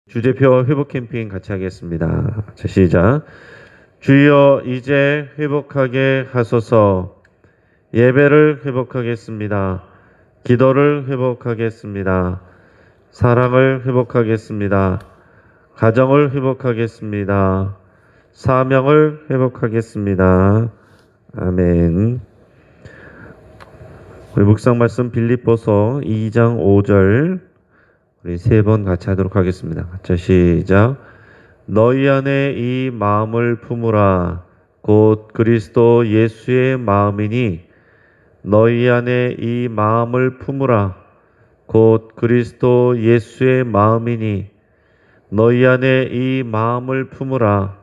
주제표 회복 캠페인 같이 하겠습니다. 자, 시작. 주여 이제 회복하게 하소서. 예배를 회복하겠습니다. 기도를 회복하겠습니다. 사랑을 회복하겠습니다. 가정을 회복하겠습니다. 사명을 회복하겠습니다. 아멘. 우리 묵상 말씀 빌립보서 2장 5절 우리 세 번 같이 하도록 하겠습니다. 자, 시작. 너희 안에 이 마음을 품으라. 곧 그리스도 예수의 마음이니 너희 안에 이 마음을 품으라. 곧 그리스도 예수의 마음이니 너희 안에 이 마음을 품으라.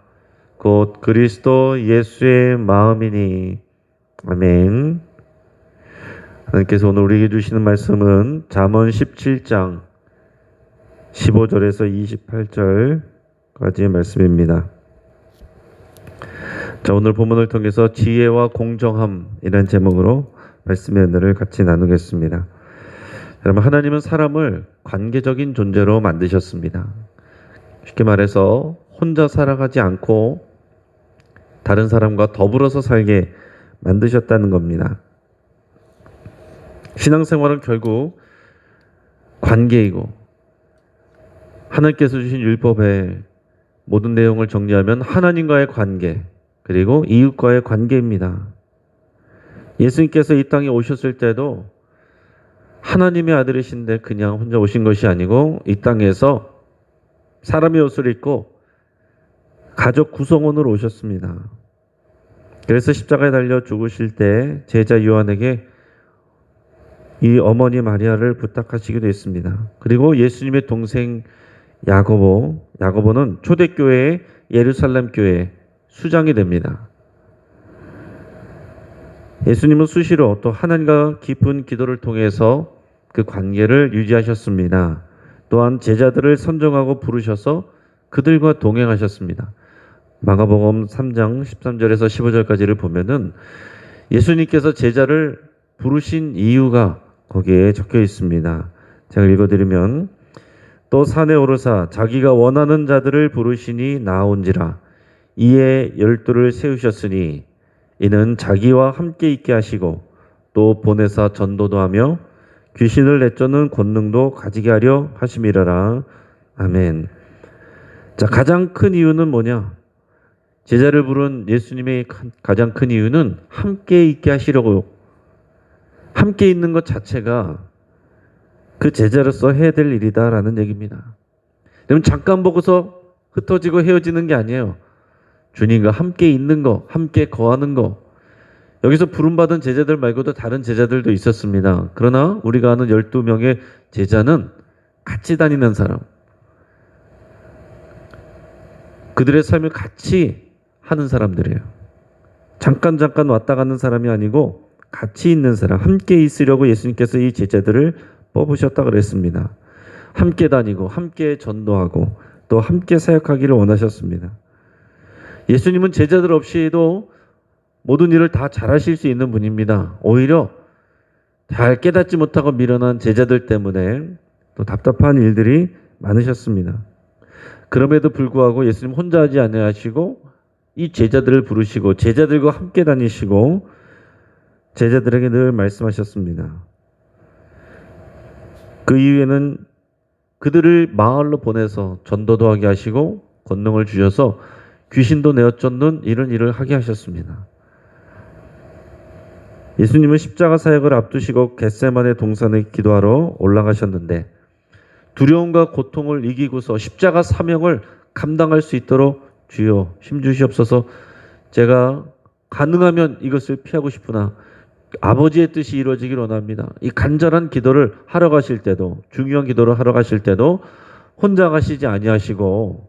곧 그리스도 예수의 마음이니. 아멘. 하나님께서 오늘 우리에게 주시는 말씀은 잠언 17장 15절에서 28절까지의 말씀입니다. 자, 오늘 본문을 통해서 지혜와 공정함이라는 제목으로 말씀의 은혜를 같이 나누겠습니다. 여러분, 하나님은 사람을 관계적인 존재로 만드셨습니다. 쉽게 말해서 혼자 살아가지 않고 다른 사람과 더불어서 살게 만드셨다는 겁니다. 신앙생활은 결국 관계이고 하나님께서 주신 율법의 모든 내용을 정리하면 하나님과의 관계 그리고 이웃과의 관계입니다. 예수님께서 이 땅에 오셨을 때도 하나님의 아들이신데 그냥 혼자 오신 것이 아니고 이 땅에서 사람의 옷을 입고 가족 구성원으로 오셨습니다. 그래서 십자가에 달려 죽으실 때 제자 요한에게 이 어머니 마리아를 부탁하시기도 했습니다. 그리고 예수님의 동생 야고보는 초대교회의 예루살렘 교회의 수장이 됩니다. 예수님은 수시로 또 하나님과 깊은 기도를 통해서 그 관계를 유지하셨습니다. 또한 제자들을 선정하고 부르셔서 그들과 동행하셨습니다. 마가복음 3장 13절에서 15절까지를 보면은 예수님께서 제자를 부르신 이유가 거기에 적혀 있습니다. 제가 읽어드리면 또 산에 오르사 자기가 원하는 자들을 부르시니 나온지라 이에 12를 세우셨으니 이는 자기와 함께 있게 하시고 또 보내사 전도도 하며 귀신을 내쫓는 권능도 가지게 하려 하심이라라. 아멘. 자, 가장 큰 이유는 뭐냐? 제자를 부른 예수님의 가장 큰 이유는 함께 있게 하시려고, 함께 있는 것 자체가 그 제자로서 해야 될 일이다라는 얘기입니다. 여러분, 잠깐 보고서 흩어지고 헤어지는 게 아니에요. 주님과 함께 있는 거, 함께 거하는 거. 여기서 부름받은 제자들 말고도 다른 제자들도 있었습니다. 그러나 우리가 아는 12명의 제자는 같이 다니는 사람, 그들의 삶을 같이 하는 사람들이에요. 잠깐 왔다 가는 사람이 아니고 같이 있는 사람, 함께 있으려고 예수님께서 이 제자들을 뽑으셨다 그랬습니다. 함께 다니고 함께 전도하고 또 함께 사역하기를 원하셨습니다. 예수님은 제자들 없이도 모든 일을 다 잘하실 수 있는 분입니다. 오히려 잘 깨닫지 못하고 미련한 제자들 때문에 또 답답한 일들이 많으셨습니다. 그럼에도 불구하고 예수님 혼자 하지 아니하시고 이 제자들을 부르시고 제자들과 함께 다니시고 제자들에게 늘 말씀하셨습니다. 그 이후에는 그들을 마을로 보내서 전도도 하게 하시고 권능을 주셔서 귀신도 내어쫓는 이런 일을 하게 하셨습니다. 예수님은 십자가 사역을 앞두시고 겟세마네 동산에 기도하러 올라가셨는데 두려움과 고통을 이기고서 십자가 사명을 감당할 수 있도록 주여 힘주시옵소서. 제가 가능하면 이것을 피하고 싶으나 아버지의 뜻이 이루어지길 원합니다. 이 간절한 기도를 하러 가실 때도, 중요한 기도를 하러 가실 때도 혼자 가시지 아니하시고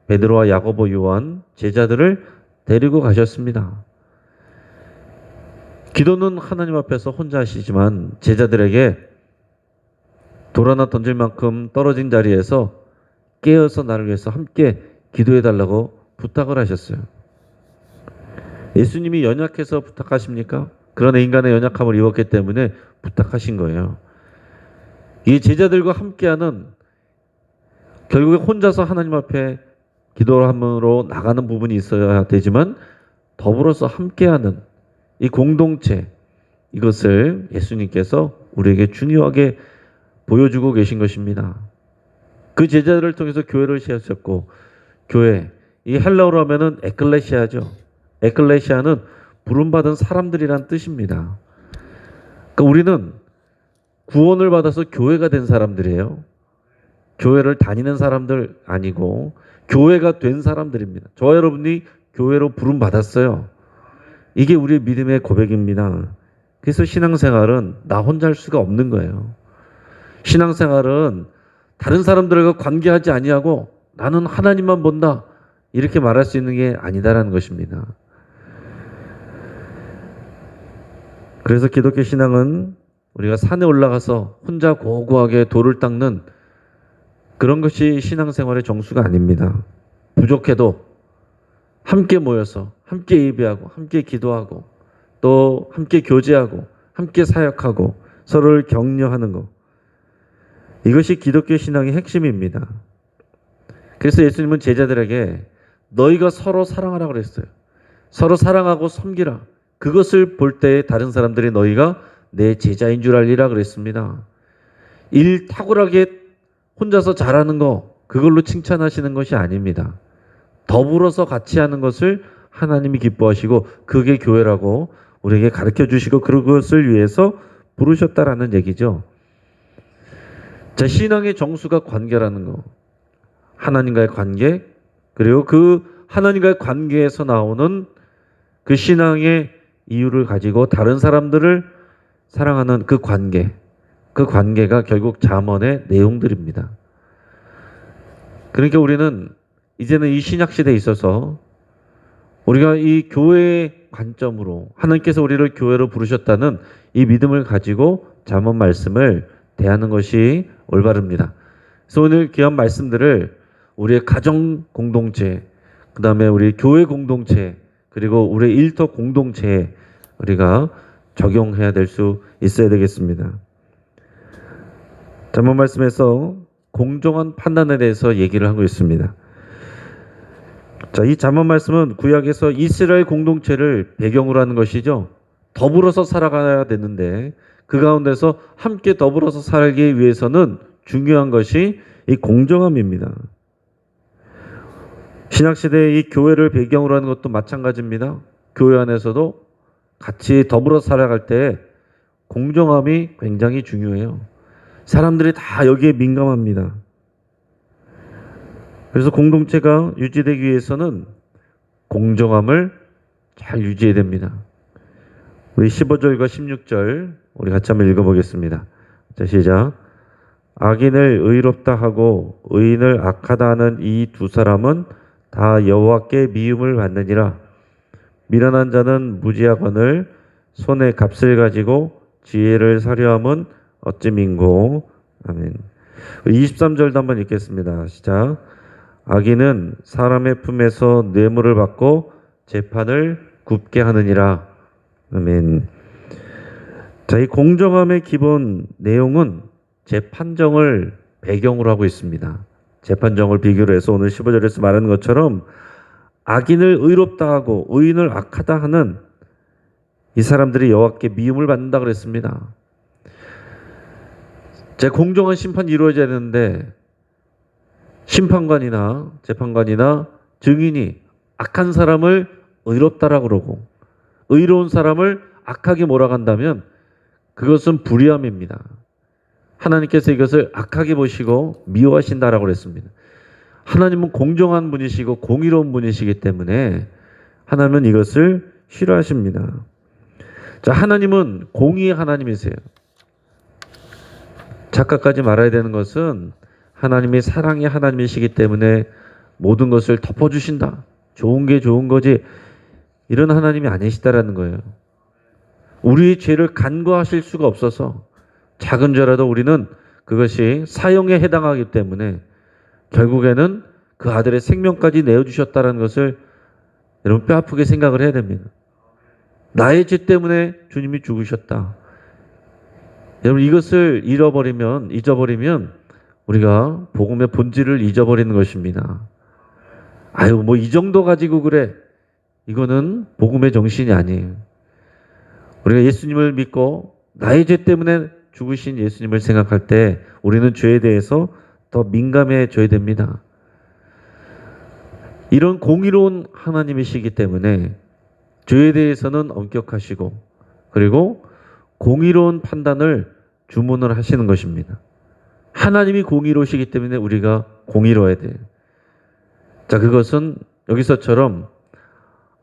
베드로와 야고보, 요한 제자들을 데리고 가셨습니다. 기도는 하나님 앞에서 혼자 하시지만 제자들에게 돌 하나 던질 만큼 떨어진 자리에서 깨어서 나를 위해서 함께 기도해 달라고 부탁을 하셨어요. 예수님이 연약해서 부탁하십니까? 그러나 인간의 연약함을 입었기 때문에 부탁하신 거예요. 이 제자들과 함께하는 결국에 혼자서 하나님 앞에 기도함으로 나가는 부분이 있어야 되지만 더불어서 함께하는 이 공동체, 이것을 예수님께서 우리에게 중요하게 보여주고 계신 것입니다. 그 제자들을 통해서 교회를 세우셨고, 교회, 이 헬라어로 하면은 에클레시아죠. 에클레시아는 부름받은 사람들이란 뜻입니다. 그러니까 우리는 구원을 받아서 교회가 된 사람들이에요. 교회를 다니는 사람들 아니고 교회가 된 사람들입니다. 저와 여러분이 교회로 부름받았어요. 이게 우리의 믿음의 고백입니다. 그래서 신앙생활은 나 혼자 할 수가 없는 거예요. 신앙생활은 다른 사람들과 관계하지 아니하고 나는 하나님만 본다, 이렇게 말할 수 있는 게 아니다라는 것입니다. 그래서 기독교 신앙은 우리가 산에 올라가서 혼자 고고하게 돌을 닦는 그런 것이 신앙생활의 정수가 아닙니다. 부족해도 함께 모여서 함께 예배하고 함께 기도하고 또 함께 교제하고 함께 사역하고 서로를 격려하는 것, 이것이 기독교 신앙의 핵심입니다. 그래서 예수님은 제자들에게 너희가 서로 사랑하라 그랬어요. 서로 사랑하고 섬기라. 그것을 볼 때 다른 사람들이 너희가 내 제자인 줄 알리라 그랬습니다. 일 탁월하게 혼자서 잘하는 거, 그걸로 칭찬하시는 것이 아닙니다. 더불어서 같이 하는 것을 하나님이 기뻐하시고 그게 교회라고 우리에게 가르쳐 주시고 그것을 위해서 부르셨다라는 얘기죠. 자, 신앙의 정수가 관계라는 거. 하나님과의 관계, 그리고 그 하나님과의 관계에서 나오는 그 신앙의 이유를 가지고 다른 사람들을 사랑하는 그 관계, 그 관계가 결국 잠언의 내용들입니다. 그러니까 우리는 이제는 이 신약 시대에 있어서 우리가 이 교회의 관점으로 하나님께서 우리를 교회로 부르셨다는 이 믿음을 가지고 잠언 말씀을 대하는 것이 올바릅니다. 그래서 오늘 귀한 말씀들을 우리의 가정 공동체, 그 다음에 우리 교회 공동체, 그리고 우리의 일터 공동체에 우리가 적용해야 될 수 있어야 되겠습니다. 잠언 말씀에서 공정한 판단에 대해서 얘기를 하고 있습니다. 자, 이 잠언 말씀은 구약에서 이스라엘 공동체를 배경으로 하는 것이죠. 더불어서 살아가야 되는데 그 가운데서 함께 더불어서 살기 위해서는 중요한 것이 이 공정함입니다. 신약시대의 이 교회를 배경으로 하는 것도 마찬가지입니다. 교회 안에서도 같이 더불어 살아갈 때 공정함이 굉장히 중요해요. 사람들이 다 여기에 민감합니다. 그래서 공동체가 유지되기 위해서는 공정함을 잘 유지해야 됩니다. 우리 15절과 16절 우리 같이 한번 읽어보겠습니다. 자, 시작. 악인을 의롭다 하고 의인을 악하다 하는 이 두 사람은 다 여호와께 미움을 받느니라. 미련한 자는 무지하거늘 손에 값을 가지고 지혜를 사려함은 어찌민고. 아멘. 23절도 한번 읽겠습니다. 시작. 악인은 사람의 품에서 뇌물을 받고 재판을 굽게 하느니라. 아멘. 자, 이 공정함의 기본 내용은 재판정을 배경으로 하고 있습니다. 재판정을 비교로 해서 오늘 15절에서 말하는 것처럼 악인을 의롭다 하고 의인을 악하다 하는 이 사람들이 여호와께 미움을 받는다 그랬습니다. 제 공정한 심판이 이루어져야 되는데 심판관이나 재판관이나 증인이 악한 사람을 의롭다라고 그러고 의로운 사람을 악하게 몰아간다면 그것은 불의함입니다. 하나님께서 이것을 악하게 보시고 미워하신다라고 그랬습니다. 하나님은 공정한 분이시고 공의로운 분이시기 때문에 하나님은 이것을 싫어하십니다. 자, 하나님은 공의의 하나님이세요. 착각하지 말아야 되는 것은 하나님이 사랑의 하나님이시기 때문에 모든 것을 덮어주신다. 좋은 게 좋은 거지. 이런 하나님이 아니시다라는 거예요. 우리의 죄를 간과하실 수가 없어서 작은 죄라도 우리는 그것이 사형에 해당하기 때문에 결국에는 그 아들의 생명까지 내어주셨다는 것을 여러분 뼈아프게 생각을 해야 됩니다. 나의 죄 때문에 주님이 죽으셨다. 여러분 이것을 잊어버리면 우리가 복음의 본질을 잊어버리는 것입니다. 아유, 뭐 이 정도 가지고 그래. 이거는 복음의 정신이 아니에요. 우리가 예수님을 믿고 나의 죄 때문에 죽으신 예수님을 생각할 때 우리는 죄에 대해서 더 민감해져야 됩니다. 이런 공의로운 하나님이시기 때문에 죄에 대해서는 엄격하시고 그리고 공의로운 판단을 주문을 하시는 것입니다. 하나님이 공의로우시기 때문에 우리가 공의로워야 돼요. 자, 그것은 여기서처럼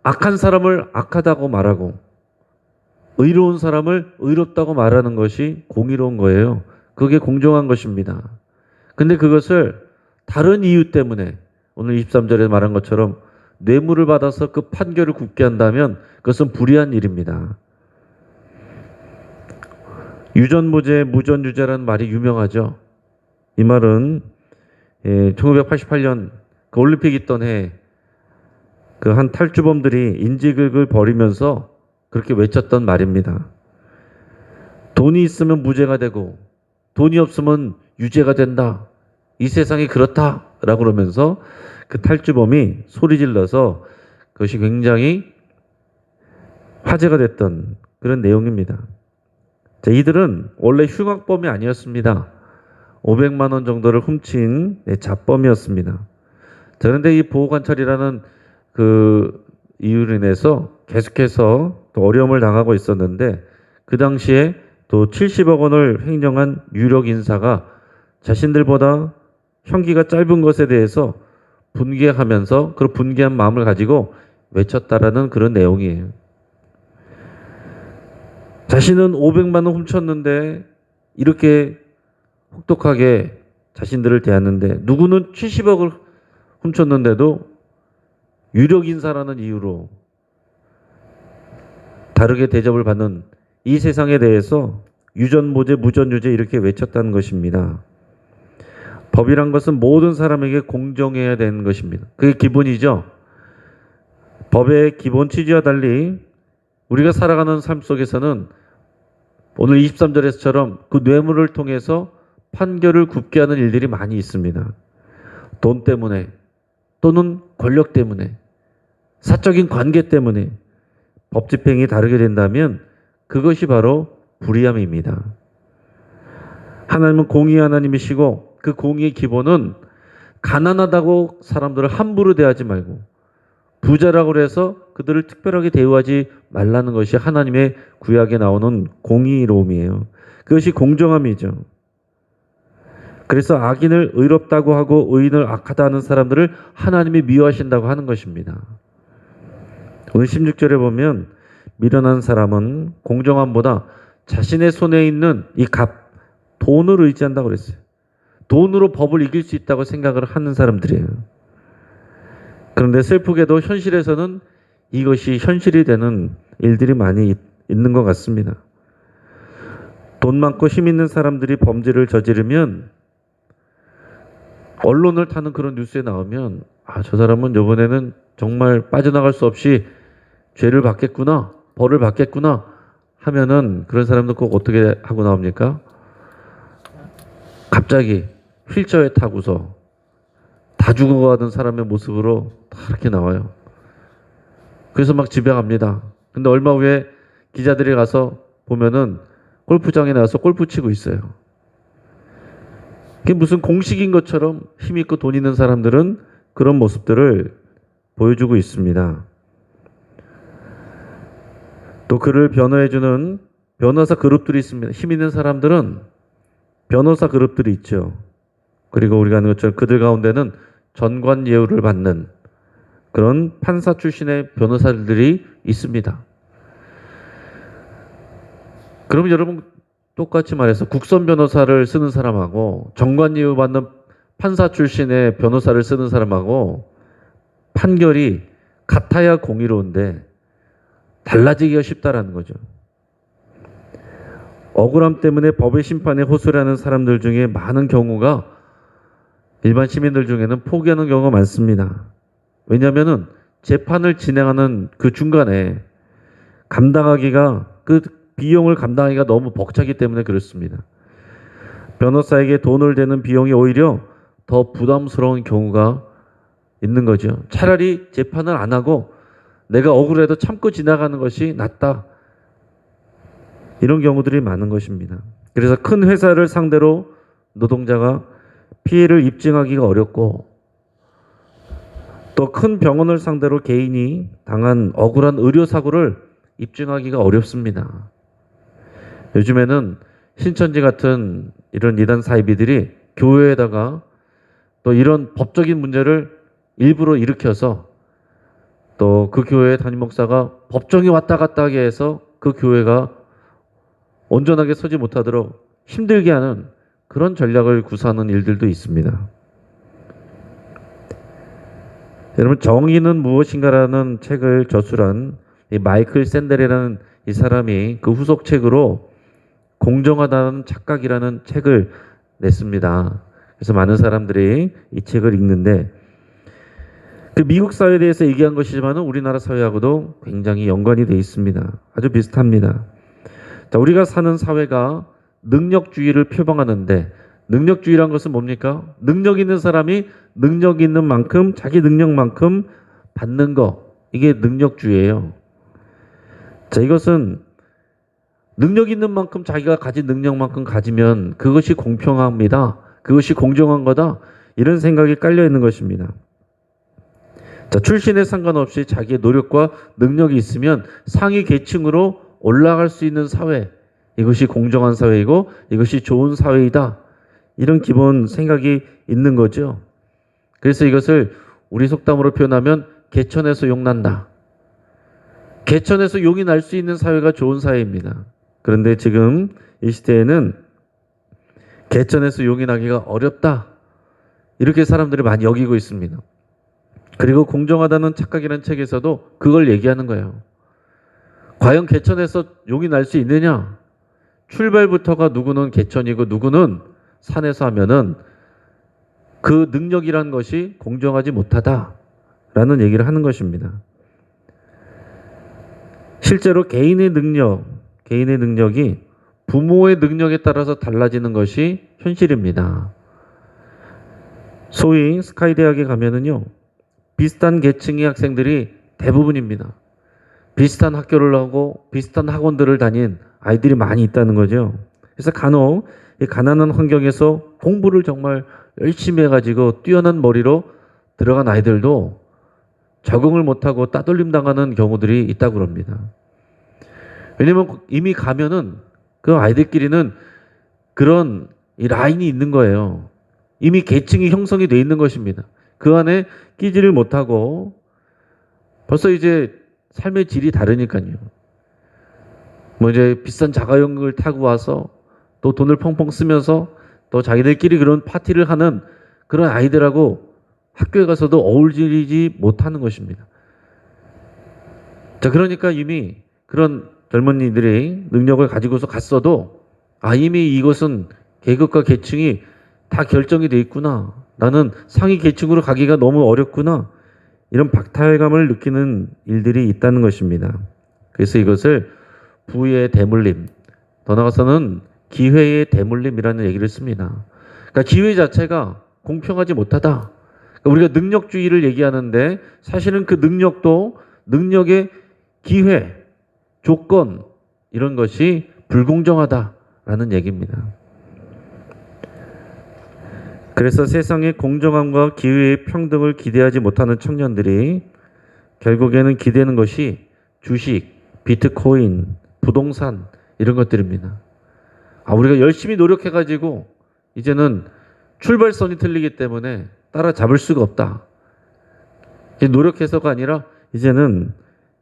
악한 사람을 악하다고 말하고 의로운 사람을 의롭다고 말하는 것이 공의로운 거예요. 그게 공정한 것입니다. 근데 그것을 다른 이유 때문에 오늘 23절에 말한 것처럼 뇌물을 받아서 그 판결을 굽게 한다면 그것은 불의한 일입니다. 유전무죄, 무전유죄라는 말이 유명하죠. 이 말은 1988년 그 올림픽 있던 해 그 한 탈주범들이 인질극을 벌이면서 그렇게 외쳤던 말입니다. 돈이 있으면 무죄가 되고 돈이 없으면 유죄가 된다. 이 세상이 그렇다라고 그러면서 그 탈주범이 소리 질러서 그것이 굉장히 화제가 됐던 그런 내용입니다. 자, 이들은 원래 흉악범이 아니었습니다. 500만 원 정도를 훔친 잡범이었습니다. 자, 그런데 이 보호관찰이라는 그 이유로 인해서 계속해서 또 어려움을 당하고 있었는데 그 당시에 또 70억 원을 횡령한 유력 인사가 자신들보다 형기가 짧은 것에 대해서 분개하면서 그런 분개한 마음을 가지고 외쳤다라는 그런 내용이에요. 자신은 500만 원 훔쳤는데 이렇게 혹독하게 자신들을 대했는데 누구는 70억을 훔쳤는데도 유력 인사라는 이유로 다르게 대접을 받는 이 세상에 대해서 유전무죄, 무전유죄 이렇게 외쳤다는 것입니다. 법이란 것은 모든 사람에게 공정해야 되는 것입니다. 그게 기본이죠. 법의 기본 취지와 달리 우리가 살아가는 삶 속에서는 오늘 23절에서처럼 그 뇌물을 통해서 판결을 굽게 하는 일들이 많이 있습니다. 돈 때문에 또는 권력 때문에 사적인 관계 때문에 법 집행이 다르게 된다면 그것이 바로 불의함입니다. 하나님은 공의의 하나님이시고 그 공의의 기본은 가난하다고 사람들을 함부로 대하지 말고 부자라고 해서 그들을 특별하게 대우하지 말라는 것이 하나님의 구약에 나오는 공의로움이에요. 그것이 공정함이죠. 그래서 악인을 의롭다고 하고 의인을 악하다 하는 사람들을 하나님이 미워하신다고 하는 것입니다. 오늘 16절에 보면 미련한 사람은 공정함보다 자신의 손에 있는 이 돈을 의지한다고 그랬어요. 돈으로 법을 이길 수 있다고 생각을 하는 사람들이에요. 그런데 슬프게도 현실에서는 이것이 현실이 되는 일들이 많이 있는 것 같습니다. 돈 많고 힘 있는 사람들이 범죄를 저지르면 언론을 타는 그런 뉴스에 나오면 저 사람은 이번에는 정말 빠져나갈 수 없이 죄를 받겠구나, 벌을 받겠구나 하면은 그런 사람들 꼭 어떻게 하고 나옵니까? 갑자기 휠체어에 타고서 다 죽어가던 사람의 모습으로 다 이렇게 나와요. 그래서 막 집에 갑니다. 근데 얼마 후에 기자들이 가서 보면은 골프장에 나와서 골프 치고 있어요. 그게 무슨 공식인 것처럼 힘 있고 돈 있는 사람들은 그런 모습들을 보여주고 있습니다. 또 그를 변호해주는 변호사 그룹들이 있습니다. 힘 있는 사람들은 변호사 그룹들이 있죠. 그리고 우리가 아는 것처럼 그들 가운데는 전관 예우를 받는 그런 판사 출신의 변호사들이 있습니다. 그러면 여러분 똑같이 말해서 국선 변호사를 쓰는 사람하고 정관 예우 받는 판사 출신의 변호사를 쓰는 사람하고 판결이 같아야 공의로운데 달라지기가 쉽다라는 거죠. 억울함 때문에 법의 심판에 호소를 하는 사람들 중에 많은 경우가 일반 시민들 중에는 포기하는 경우가 많습니다. 왜냐하면 재판을 진행하는 그 중간에 그 비용을 감당하기가 너무 벅차기 때문에 그렇습니다. 변호사에게 돈을 대는 비용이 오히려 더 부담스러운 경우가 있는 거죠. 차라리 재판을 안 하고 내가 억울해도 참고 지나가는 것이 낫다. 이런 경우들이 많은 것입니다. 그래서 큰 회사를 상대로 노동자가 피해를 입증하기가 어렵고 또 큰 병원을 상대로 개인이 당한 억울한 의료사고를 입증하기가 어렵습니다. 요즘에는 신천지 같은 이런 이단 사이비들이 교회에다가 또 이런 법적인 문제를 일부러 일으켜서 또 그 교회 담임 목사가 법정에 왔다 갔다 하게 해서 그 교회가 온전하게 서지 못하도록 힘들게 하는 그런 전략을 구사하는 일들도 있습니다. 여러분, 정의는 무엇인가라는 책을 저술한 이 마이클 샌델이라는 이 사람이 그 후속 책으로 공정하다는 착각이라는 책을 냈습니다. 그래서 많은 사람들이 이 책을 읽는데 그 미국 사회에 대해서 얘기한 것이지만 우리나라 사회하고도 굉장히 연관이 되어 있습니다. 아주 비슷합니다. 자, 우리가 사는 사회가 능력주의를 표방하는데 능력주의란 것은 뭡니까? 능력 있는 사람이 능력 있는 만큼 자기 능력만큼 받는 거. 이게 능력주의예요. 자, 이것은 능력 있는 만큼 자기가 가진 능력만큼 가지면 그것이 공평합니다. 그것이 공정한 거다. 이런 생각이 깔려 있는 것입니다. 자, 출신에 상관없이 자기의 노력과 능력이 있으면 상위 계층으로 올라갈 수 있는 사회. 이것이 공정한 사회이고 이것이 좋은 사회이다. 이런 기본 생각이 있는 거죠. 그래서 이것을 우리 속담으로 표현하면 개천에서 용난다. 개천에서 용이 날 수 있는 사회가 좋은 사회입니다. 그런데 지금 이 시대에는 개천에서 용이 나기가 어렵다. 이렇게 사람들이 많이 여기고 있습니다. 그리고 공정하다는 착각이라는 책에서도 그걸 얘기하는 거예요. 과연 개천에서 용이 날 수 있느냐? 출발부터가 누구는 개천이고 누구는 산에서 하면은 그 능력이란 것이 공정하지 못하다라는 얘기를 하는 것입니다. 실제로 개인의 능력이 부모의 능력에 따라서 달라지는 것이 현실입니다. 소위 스카이 대학에 가면은요, 비슷한 계층의 학생들이 대부분입니다. 비슷한 학교를 하고 비슷한 학원들을 다닌 아이들이 많이 있다는 거죠. 그래서 간혹 이 가난한 환경에서 공부를 정말 열심히 해가지고 뛰어난 머리로 들어간 아이들도 적응을 못하고 따돌림 당하는 경우들이 있다고 합니다. 왜냐면 이미 가면은 그 아이들끼리는 그런 이 라인이 있는 거예요. 이미 계층이 형성이 돼 있는 것입니다. 그 안에 끼지를 못하고 벌써 이제 삶의 질이 다르니까요. 뭐 이제 비싼 자가용을 타고 와서 또 돈을 펑펑 쓰면서 또 자기들끼리 그런 파티를 하는 그런 아이들하고 학교에 가서도 어울리지 못하는 것입니다. 자, 그러니까 이미 그런 젊은이들이 능력을 가지고서 갔어도 이미 이것은 계급과 계층이 다 결정이 돼 있구나. 나는 상위 계층으로 가기가 너무 어렵구나. 이런 박탈감을 느끼는 일들이 있다는 것입니다. 그래서 이것을 부의 대물림, 더 나아가서는 기회의 대물림이라는 얘기를 씁니다. 그러니까 기회 자체가 공평하지 못하다. 그러니까 우리가 능력주의를 얘기하는데 사실은 그 능력도 능력의 기회, 조건 이런 것이 불공정하다라는 얘기입니다. 그래서 세상의 공정함과 기회의 평등을 기대하지 못하는 청년들이 결국에는 기대는 것이 주식, 비트코인, 부동산 이런 것들입니다. 우리가 열심히 노력해가지고 이제는 출발선이 틀리기 때문에 따라잡을 수가 없다. 노력해서가 아니라 이제는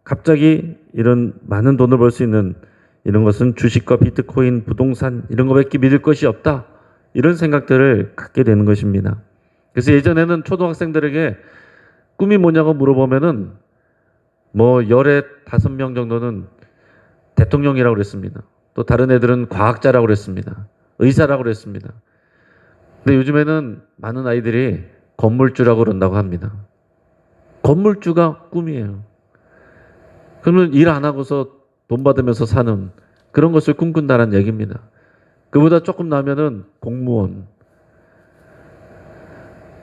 갑자기 이런 많은 돈을 벌 수 있는 이런 것은 주식과 비트코인, 부동산 이런 거밖에 믿을 것이 없다. 이런 생각들을 갖게 되는 것입니다. 그래서 예전에는 초등학생들에게 꿈이 뭐냐고 물어보면은 뭐 열에 5명 정도는 대통령이라고 그랬습니다. 또 다른 애들은 과학자라고 그랬습니다. 의사라고 그랬습니다. 근데 요즘에는 많은 아이들이 건물주라고 그런다고 합니다. 건물주가 꿈이에요. 그러면 일 안 하고서 돈 받으면서 사는 그런 것을 꿈꾼다는 얘기입니다. 그보다 조금 나면은 공무원.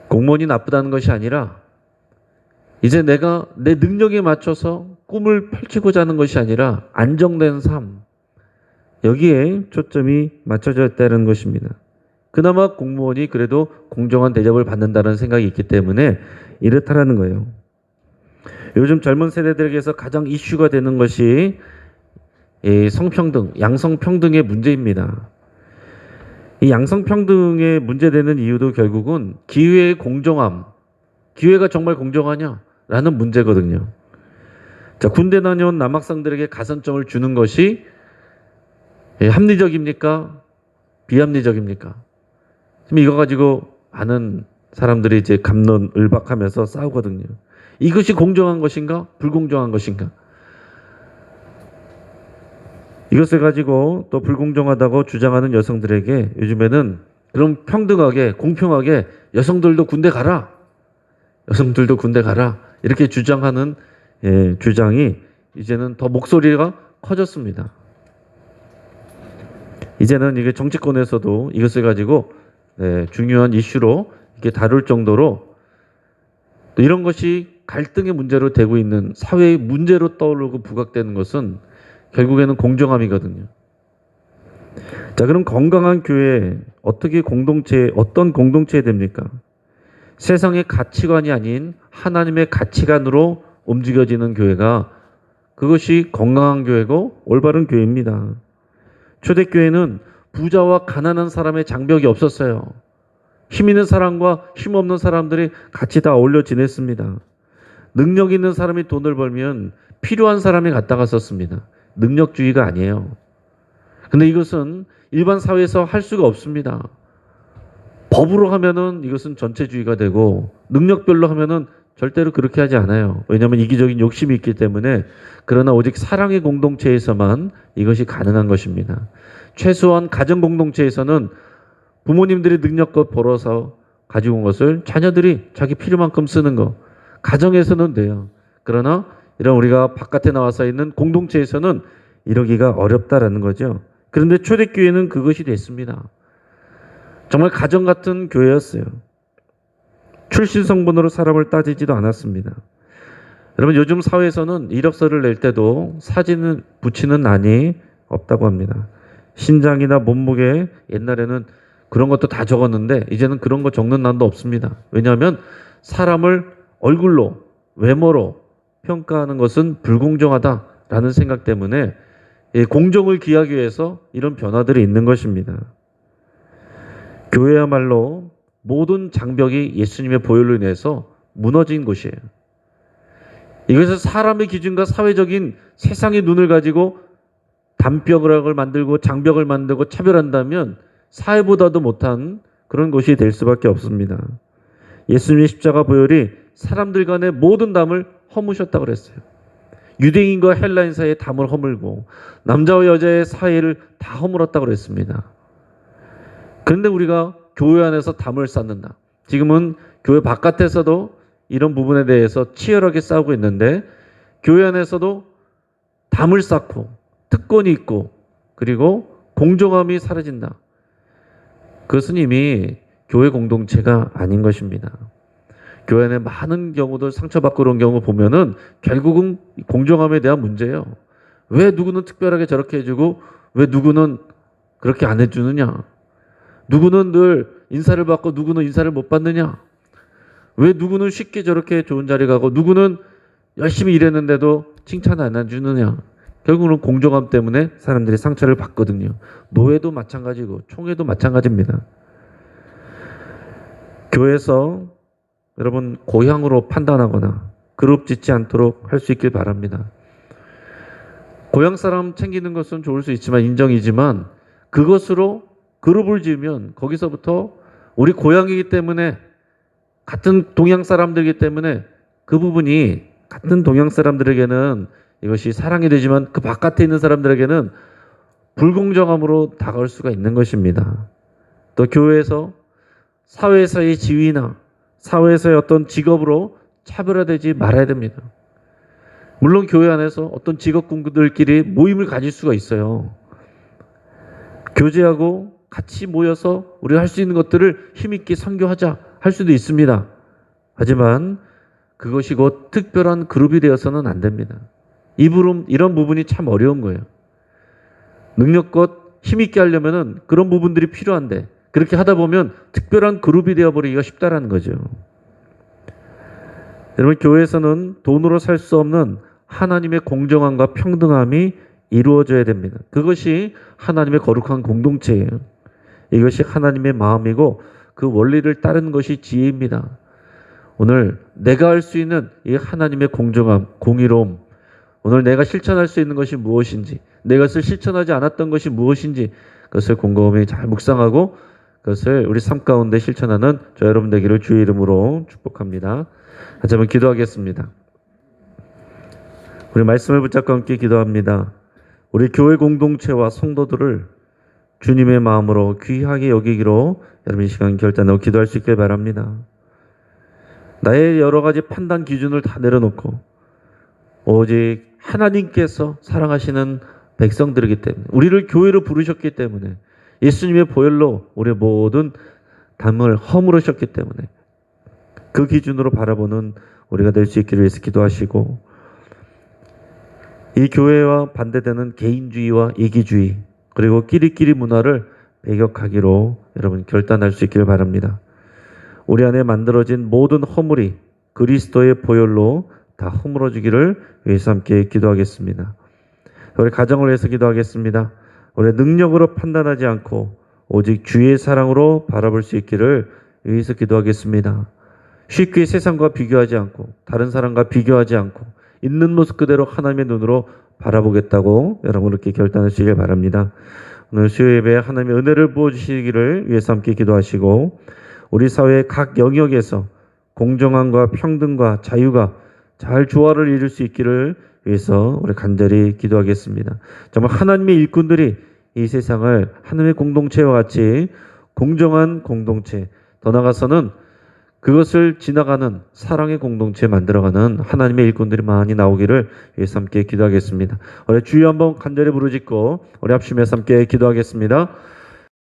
공무원이 나쁘다는 것이 아니라 이제 내가 내 능력에 맞춰서 꿈을 펼치고자 하는 것이 아니라 안정된 삶. 여기에 초점이 맞춰져 있다는 것입니다. 그나마 공무원이 그래도 공정한 대접을 받는다는 생각이 있기 때문에 이렇다라는 거예요. 요즘 젊은 세대들에게서 가장 이슈가 되는 것이 이 성평등, 양성평등의 문제입니다. 이 양성평등에 문제되는 이유도 결국은 기회의 공정함, 기회가 정말 공정하냐라는 문제거든요. 자, 군대 다녀온 남학생들에게 가산점을 주는 것이 합리적입니까? 비합리적입니까? 지금 이거 가지고 많은 사람들이 이제 갑론을박하면서 싸우거든요. 이것이 공정한 것인가? 불공정한 것인가? 이것을 가지고 또 불공정하다고 주장하는 여성들에게 요즘에는 그럼 평등하게, 공평하게 여성들도 군대 가라. 여성들도 군대 가라. 이렇게 주장하는 주장이 이제는 더 목소리가 커졌습니다. 이제는 이게 정치권에서도 이것을 가지고 중요한 이슈로 이렇게 다룰 정도로 또 이런 것이 갈등의 문제로 되고 있는 사회의 문제로 떠오르고 부각되는 것은 결국에는 공정함이거든요. 자, 그럼 건강한 교회 어떤 공동체에 됩니까? 세상의 가치관이 아닌 하나님의 가치관으로 움직여지는 교회가 그것이 건강한 교회고 올바른 교회입니다. 초대교회는 부자와 가난한 사람의 장벽이 없었어요. 힘 있는 사람과 힘 없는 사람들이 같이 다 어울려 지냈습니다. 능력 있는 사람이 돈을 벌면 필요한 사람이 갖다가 썼습니다. 능력주의가 아니에요. 근데 이것은 일반 사회에서 할 수가 없습니다. 법으로 하면은 이것은 전체주의가 되고 능력별로 하면은 절대로 그렇게 하지 않아요. 왜냐하면 이기적인 욕심이 있기 때문에. 그러나 오직 사랑의 공동체에서만 이것이 가능한 것입니다. 최소한 가정 공동체에서는 부모님들이 능력껏 벌어서 가지고 온 것을 자녀들이 자기 필요만큼 쓰는 거. 가정에서는 돼요. 그러나 이런 우리가 바깥에 나와서 있는 공동체에서는 이러기가 어렵다라는 거죠. 그런데 초대교회는 그것이 됐습니다. 정말 가정 같은 교회였어요. 출신 성분으로 사람을 따지지도 않았습니다. 여러분 요즘 사회에서는 이력서를 낼 때도 사진을 붙이는 난이 없다고 합니다. 신장이나 몸무게 옛날에는 그런 것도 다 적었는데 이제는 그런 거 적는 난도 없습니다. 왜냐하면 사람을 얼굴로 외모로 평가하는 것은 불공정하다라는 생각 때문에 공정을 기하기 위해서 이런 변화들이 있는 것입니다. 교회야말로 모든 장벽이 예수님의 보혈로 인해서 무너진 곳이에요. 이것은 사람의 기준과 사회적인 세상의 눈을 가지고 담벼락을 만들고 장벽을 만들고 차별한다면 사회보다도 못한 그런 곳이 될 수밖에 없습니다. 예수님의 십자가 보혈이 사람들 간의 모든 담을 허무셨다고 그랬어요. 유대인과 헬라인 사이의 담을 허물고 남자와 여자의 사이를 다 허물었다고 그랬습니다. 그런데 우리가 교회 안에서 담을 쌓는다. 지금은 교회 바깥에서도 이런 부분에 대해서 치열하게 싸우고 있는데 교회 안에서도 담을 쌓고 특권이 있고 그리고 공정함이 사라진다. 그것은 이미 교회 공동체가 아닌 것입니다. 교회 안에 많은 경우도 상처받고 그런 경우 보면은 결국은 공정함에 대한 문제예요. 왜 누구는 특별하게 저렇게 해주고 왜 누구는 그렇게 안 해주느냐? 누구는 늘 인사를 받고 누구는 인사를 못 받느냐? 왜 누구는 쉽게 저렇게 좋은 자리 가고 누구는 열심히 일했는데도 칭찬 안 해주느냐? 결국은 공정함 때문에 사람들이 상처를 받거든요. 노예도 마찬가지고 총회도 마찬가지입니다. 교회에서 여러분 고향으로 판단하거나 그룹 짓지 않도록 할 수 있길 바랍니다. 고향 사람 챙기는 것은 좋을 수 있지만 인정이지만 그것으로 그룹을 지으면 거기서부터 우리 고향이기 때문에 같은 동양 사람들이기 때문에 그 부분이 같은 동양 사람들에게는 이것이 사랑이 되지만 그 바깥에 있는 사람들에게는 불공정함으로 다가올 수가 있는 것입니다. 또 교회에서 사회에서의 지위나 사회에서의 어떤 직업으로 차별화되지 말아야 됩니다. 물론 교회 안에서 어떤 직업군들끼리 모임을 가질 수가 있어요. 교제하고 같이 모여서 우리가 할 수 있는 것들을 힘있게 선교하자 할 수도 있습니다. 하지만 그것이 곧 특별한 그룹이 되어서는 안 됩니다. 이런 부분이 참 어려운 거예요. 능력껏 힘있게 하려면은 그런 부분들이 필요한데 그렇게 하다 보면 특별한 그룹이 되어버리기가 쉽다라는 거죠. 여러분, 교회에서는 돈으로 살 수 없는 하나님의 공정함과 평등함이 이루어져야 됩니다. 그것이 하나님의 거룩한 공동체예요. 이것이 하나님의 마음이고 그 원리를 따르는 것이 지혜입니다. 오늘 내가 할 수 있는 이 하나님의 공정함, 공의로움, 오늘 내가 실천할 수 있는 것이 무엇인지, 내가 실천하지 않았던 것이 무엇인지 그것을 곰곰이 잘 묵상하고 그것을 우리 삶 가운데 실천하는 저 여러분 되기를 주의 이름으로 축복합니다. 다시 한번 기도하겠습니다. 우리 말씀을 붙잡고 함께 기도합니다. 우리 교회 공동체와 성도들을 주님의 마음으로 귀하게 여기기로 여러분 이 시간 결단하고 기도할 수 있길 바랍니다. 나의 여러 가지 판단 기준을 다 내려놓고 오직 하나님께서 사랑하시는 백성들이기 때문에 우리를 교회로 부르셨기 때문에 예수님의 보혈로 우리의 모든 담을 허물으셨기 때문에 그 기준으로 바라보는 우리가 될 수 있기를 위해서 기도하시고 이 교회와 반대되는 개인주의와 이기주의 그리고 끼리끼리 문화를 배격하기로 여러분 결단할 수 있기를 바랍니다. 우리 안에 만들어진 모든 허물이 그리스도의 보혈로 다 허물어지기를 위해서 함께 기도하겠습니다. 우리 가정을 위해서 기도하겠습니다. 우리 능력으로 판단하지 않고 오직 주의 사랑으로 바라볼 수 있기를 위해서 기도하겠습니다. 쉽게 세상과 비교하지 않고 다른 사람과 비교하지 않고 있는 모습 그대로 하나님의 눈으로 바라보겠다고 여러분 이렇게 결단하시길 바랍니다. 오늘 수요 예배에 하나님의 은혜를 부어주시기를 위해서 함께 기도하시고 우리 사회의 각 영역에서 공정함과 평등과 자유가 잘 조화를 이룰 수 있기를 위해서 우리 간절히 기도하겠습니다. 정말 하나님의 일꾼들이 이 세상을 하나님의 공동체와 같이 공정한 공동체, 더 나아가서는 그것을 지나가는 사랑의 공동체 만들어가는 하나님의 일꾼들이 많이 나오기를 위해서 함께 기도하겠습니다. 우리 주여 한번 간절히 부르짖고 우리 합심해서 함께 기도하겠습니다.